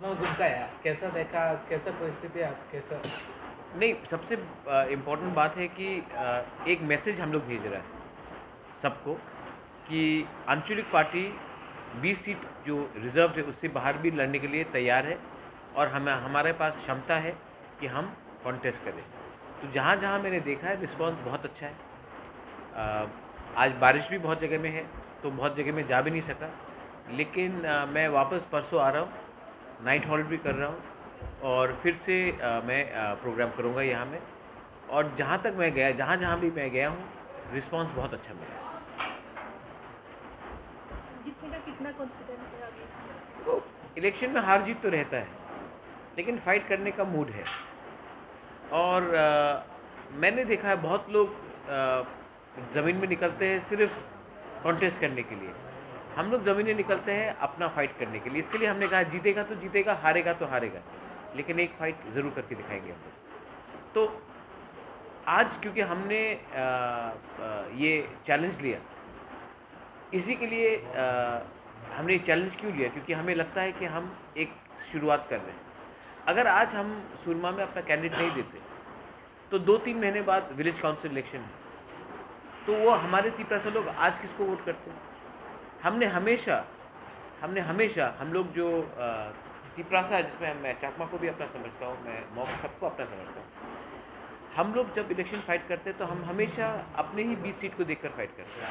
गुमकाया कैसा देखा, कैसा परिस्थिति आप कैसा? नहीं, सबसे इम्पोर्टेंट बात है कि एक मैसेज हम लोग भेज रहे हैं सबको कि आंचलिक पार्टी 20 सीट जो रिजर्व है उससे बाहर भी लड़ने के लिए तैयार है और हमारे पास क्षमता है कि हम कॉन्टेस्ट करें। तो जहाँ जहाँ मैंने देखा है रिस्पांस बहुत अच्छा है। आज बारिश भी बहुत जगह में है तो बहुत जगह में जा भी नहीं सका, लेकिन मैं वापस परसों आ रहा हूँ, नाइट हॉल्ट भी कर रहा हूँ और फिर से मैं प्रोग्राम करूँगा यहाँ में। और जहाँ तक मैं गया, जहाँ जहाँ भी मैं गया हूँ, रिस्पांस बहुत अच्छा मिला। जीतने का कितना कॉन्फिडेंस है अभी? तो इलेक्शन में हार जीत तो रहता है, लेकिन फाइट करने का मूड है। और मैंने देखा है बहुत लोग ज़मीन में निकलते हैं सिर्फ कॉन्टेस्ट करने के लिए। हम लोग ज़मीन में निकलते हैं अपना फाइट करने के लिए। इसके लिए हमने कहा जीतेगा तो जीतेगा, हारेगा तो हारेगा, लेकिन एक फाइट ज़रूर करके दिखाएंगे हम लोग। तो आज क्योंकि हमने ये चैलेंज लिया, इसी के लिए हमने चैलेंज क्यों लिया, क्योंकि हमें लगता है कि हम एक शुरुआत कर रहे हैं। अगर आज हम सुरमा में अपना कैंडिडेट नहीं देते तो 2-3 महीने बाद विलेज काउंसिल इलेक्शन है, तो वो हमारे 30% लोग आज किसको वोट करते हैं? हमने हमेशा हम लोग जो तिपरासा है, जिसमें मैं चाकमा को भी अपना समझता हूँ, मैं मौक सबको अपना समझता हूँ, हम लोग जब इलेक्शन फाइट करते हैं तो हम हमेशा अपने ही 20 सीट को देखकर फाइट करते हैं।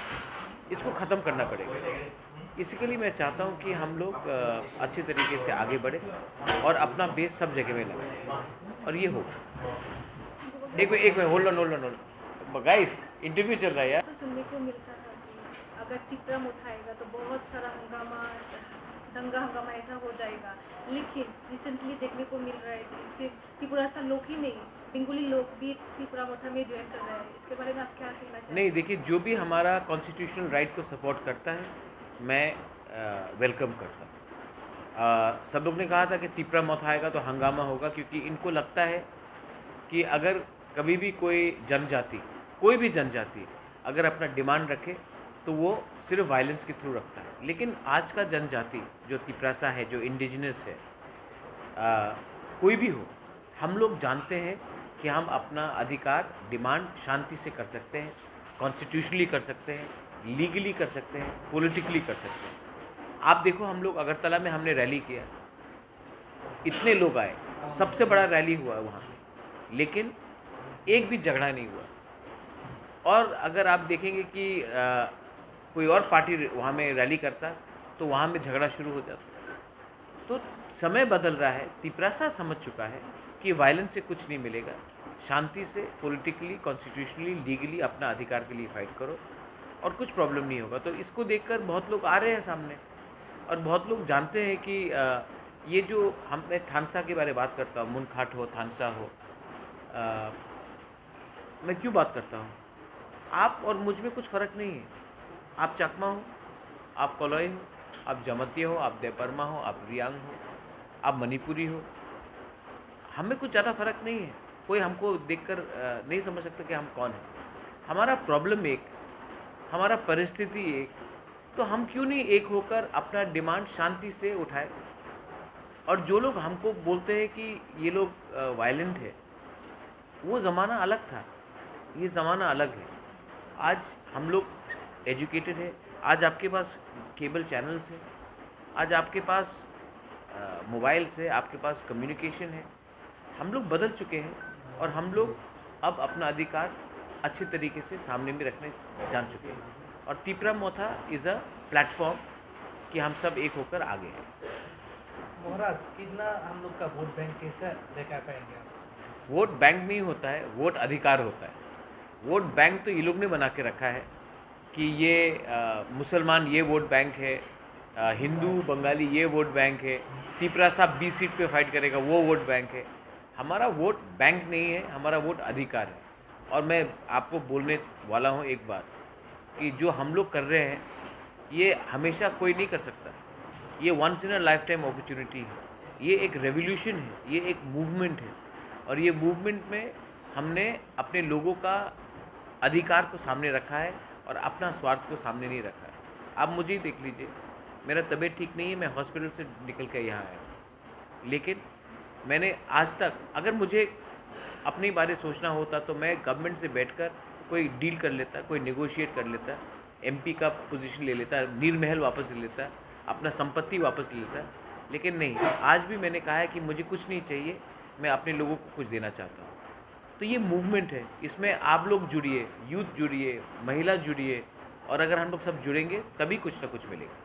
इसको ख़त्म करना पड़ेगा। इसके लिए मैं चाहता हूँ कि हम लोग अच्छे तरीके से आगे बढ़े और अपना बेस सब जगह में लगाएं, और ये हो। एक minute hold on guys, interview चल रहा है यार। तो सुनने को मिलता था कि अगर तिपरम उठाएगा तो बहुत सारा हंगामा, दंगा हंगामा ऐसा हो जाएगा, लेकिन रिसेंटली देखने को मिल रहा है कि सिर्फ त्रिपुरासा लोग ही नहीं, बेंगोली लोग भी त्रिपुरामोथा में ज्वाइन कर रहे हैं। इसके बारे में आप क्या कहना चाहेंगे? नहीं, देखिए, जो भी हमारा कॉन्स्टिट्यूशनल राइट को सपोर्ट करता है मैं वेलकम करता हूँ। सब लोग ने कहा था कि तिपरा मौत आएगा तो हंगामा होगा, क्योंकि इनको लगता है कि अगर कभी भी कोई जनजाति, कोई भी जनजाति अगर अपना डिमांड रखे तो वो सिर्फ वायलेंस के थ्रू रखता है। लेकिन आज का जनजाति जो तिपरासा है, जो इंडिजिनस है, कोई भी हो, हम लोग जानते हैं कि हम अपना अधिकार डिमांड शांति से कर सकते हैं, कॉन्स्टिट्यूशनली कर सकते हैं, लीगली कर सकते हैं, पॉलिटिकली कर सकते हैं। आप देखो, हम लोग अगरतला में हमने रैली किया, इतने लोग आए, सबसे बड़ा रैली हुआ है वहाँ पे, लेकिन एक भी झगड़ा नहीं हुआ। और अगर आप देखेंगे कि कोई और पार्टी वहाँ में रैली करता तो वहाँ में झगड़ा शुरू हो जाता। तो समय बदल रहा है, तिपरासा समझ चुका है कि वायलेंस से कुछ नहीं मिलेगा। शांति से पॉलिटिकली, कॉन्स्टिट्यूशनली, लीगली अपना अधिकार के लिए फाइट करो और कुछ प्रॉब्लम नहीं होगा। तो इसको देखकर बहुत लोग आ रहे हैं सामने, और बहुत लोग जानते हैं कि ये जो मैं थानसा के बारे में बात करता हूँ, मुनखाट हो, थानसा हो, मैं क्यों बात करता हूँ? आप और मुझ में कुछ फ़र्क नहीं है। आप चकमा हो, आप कोलोई हो, आप जमती हो, आप देपरमा हो, आप रियांग हो, आप मणिपुरी हो, हमें कुछ ज़्यादा फ़र्क नहीं है। कोई हमको देखकर नहीं समझ सकता कि हम कौन हैं। हमारा प्रॉब्लम एक, हमारा परिस्थिति एक, तो हम क्यों नहीं एक होकर अपना डिमांड शांति से उठाए? और जो लोग हमको बोलते हैं कि ये लोग वायलेंट है, वो ज़माना अलग था, ये ज़माना अलग है। आज हम लोग एजुकेटेड है, आज आपके पास केबल चैनल्स हैं, आज आपके पास मोबाइल्स है, आपके पास कम्युनिकेशन है। हम लोग बदल चुके हैं और हम लोग अब अपना अधिकार अच्छे तरीके से सामने में रखने जान चुके हैं। और तिपरा मोथा इज़ अ प्लेटफॉर्म कि हम सब एक होकर आगे हैं। महाराज, कितना हम लोग का वोट बैंक कैसे देखा पाएंगे आप? वोट बैंक नहीं होता है, वोट अधिकार होता है। वोट बैंक तो ये लोग ने बना के रखा है कि ये मुसलमान ये वोट बैंक है, हिंदू बंगाली ये वोट बैंक है, तिपरा साहब 20 सीट पे फाइट करेगा वो वोट बैंक है। हमारा वोट बैंक नहीं है, हमारा वोट अधिकार है। और मैं आपको बोलने वाला हूँ एक बात, कि जो हम लोग कर रहे हैं ये हमेशा कोई नहीं कर सकता। ये once in a lifetime opportunity है, ये एक रेवोल्यूशन है, ये एक मूवमेंट है। और ये मूवमेंट में हमने अपने लोगों का अधिकार को सामने रखा है और अपना स्वार्थ को सामने नहीं रखा है। आप मुझे ही देख लीजिए, मेरा तबीयत ठीक नहीं है, मैं हॉस्पिटल से निकल के यहाँ आया। लेकिन मैंने आज तक, अगर मुझे अपने बारे सोचना होता तो मैं गवर्नमेंट से बैठकर कोई डील कर लेता, कोई नेगोशिएट कर लेता, एमपी का पोजीशन ले लेता, नीरमहल वापस ले लेता, अपना संपत्ति वापस ले लेता। लेकिन नहीं, आज भी मैंने कहा है कि मुझे कुछ नहीं चाहिए, मैं अपने लोगों को कुछ देना चाहता हूँ। तो ये मूवमेंट है, इसमें आप लोग जुड़िए, यूथ जुड़िए, महिला जुड़िए, और अगर हम लोग सब जुड़ेंगे तभी कुछ ना कुछ मिलेगा।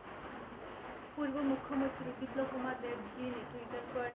पूर्व मुख्यमंत्री विप्लव कुमार देव जी ने ट्विटर पर